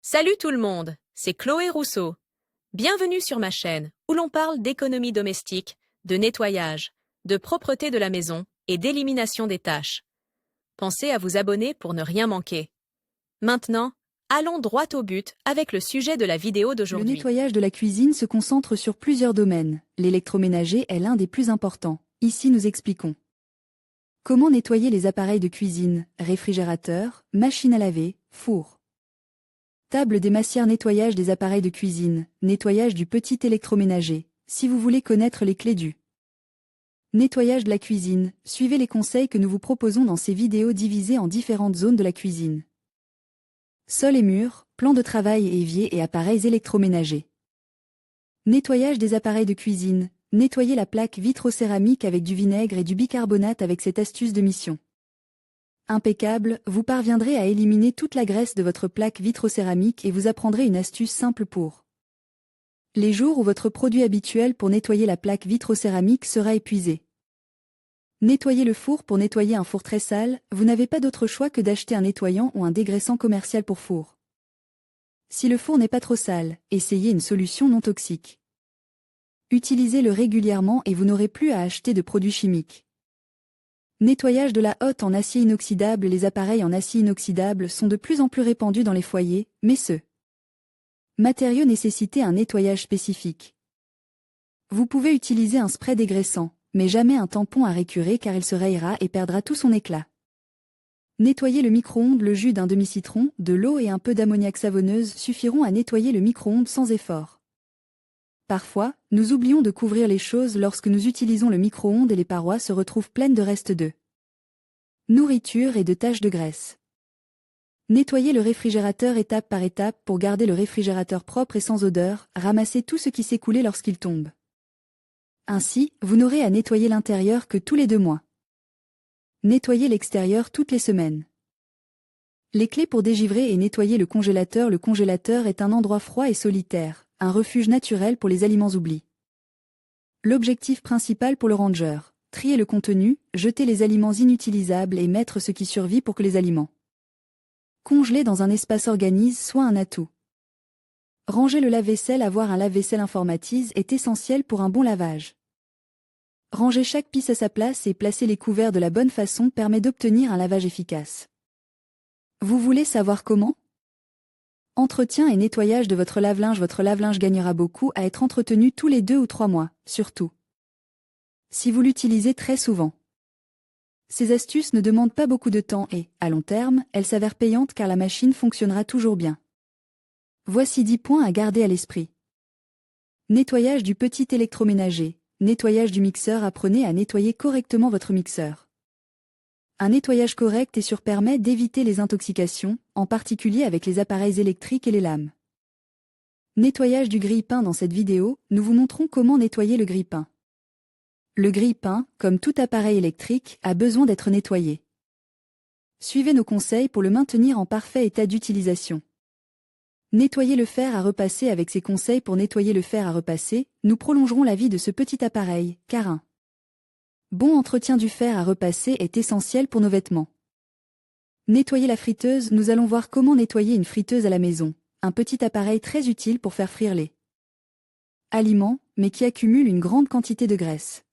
Salut tout le monde, c'est Chloé Rousseau. Bienvenue sur ma chaîne où l'on parle d'économie domestique, de nettoyage, de propreté de la maison et d'élimination des tâches. Pensez à vous abonner pour ne rien manquer. Maintenant, allons droit au but avec le sujet de la vidéo Le d'aujourd'hui. nettoyage de la cuisine se concentre sur plusieurs domaines. L'électroménager est l'un des plus importants. Ici nous expliquons. Comment nettoyer les appareils de cuisine, réfrigérateur, machine à laver, four. Table des matières, nettoyage des appareils de cuisine, nettoyage du petit électroménager. Si vous voulez connaître les clés du nettoyage de la cuisine, suivez les conseils que nous vous proposons dans ces vidéos divisées en différentes zones de la cuisine. Sol et murs, plan de travail et évier et appareils électroménagers. Nettoyage des appareils de cuisine. Nettoyez la plaque vitrocéramique avec du vinaigre et du bicarbonate avec cette astuce de mission. Impeccable, vous parviendrez à éliminer toute la graisse de votre plaque vitrocéramique et vous apprendrez une astuce simple pour les jours où votre produit habituel pour nettoyer la plaque vitrocéramique sera épuisé. Nettoyez le four. Pour nettoyer un four très sale, vous n'avez pas d'autre choix que d'acheter un nettoyant ou un dégraissant commercial pour four. Si le four n'est pas trop sale, essayez une solution non toxique. Utilisez-le régulièrement et vous n'aurez plus à acheter de produits chimiques. Nettoyage de la hotte en acier inoxydable. Les appareils en acier inoxydable sont de plus en plus répandus dans les foyers, mais ce matériau nécessite un nettoyage spécifique. Vous pouvez utiliser un spray dégraissant, mais jamais un tampon à récurer car il se rayera et perdra tout son éclat. Nettoyer le micro-ondes. Le jus d'un demi-citron, de l'eau et un peu d'ammoniac savonneuse suffiront à nettoyer le micro-ondes sans effort. Parfois, nous oublions de couvrir les choses lorsque nous utilisons le micro-ondes et les parois se retrouvent pleines de restes de nourriture et de taches de graisse. Nettoyez le réfrigérateur étape par étape pour garder le réfrigérateur propre et sans odeur. Ramassez tout ce qui s'est coulé lorsqu'il tombe. Ainsi, vous n'aurez à nettoyer l'intérieur que tous les 2 mois. Nettoyez l'extérieur toutes les semaines. Les clés pour dégivrer et nettoyer le congélateur. Le congélateur est un endroit froid et solitaire, un refuge naturel pour les aliments oubliés. L'objectif principal pour le ranger, trier le contenu, jeter les aliments inutilisables et mettre ce qui survit pour que les aliments congelés dans un espace organise soit un atout. Ranger le lave-vaisselle. Avoir un lave-vaisselle informatise est essentiel pour un bon lavage. Ranger chaque pisse à sa place et placer les couverts de la bonne façon permet d'obtenir un lavage efficace. Vous voulez savoir comment ? Entretien et nettoyage de votre lave-linge. Votre lave-linge gagnera beaucoup à être entretenu tous les 2 ou 3 mois, surtout si vous l'utilisez très souvent. Ces astuces ne demandent pas beaucoup de temps et, à long terme, elles s'avèrent payantes car la machine fonctionnera toujours bien. Voici 10 points à garder à l'esprit. Nettoyage du petit électroménager. Nettoyage du mixeur. Apprenez à nettoyer correctement votre mixeur. Un nettoyage correct et sûr permet d'éviter les intoxications, en particulier avec les appareils électriques et les lames. Nettoyage du grille-pain. Dans cette vidéo, nous vous montrons comment nettoyer le grille-pain. Le grille-pain, comme tout appareil électrique, a besoin d'être nettoyé. Suivez nos conseils pour le maintenir en parfait état d'utilisation. Nettoyer le fer à repasser. Avec ces conseils pour nettoyer le fer à repasser, nous prolongerons la vie de ce petit appareil, car un bon entretien du fer à repasser est essentiel pour nos vêtements. Nettoyer la friteuse. Nous allons voir comment nettoyer une friteuse à la maison, un petit appareil très utile pour faire frire les aliments, mais qui accumule une grande quantité de graisse.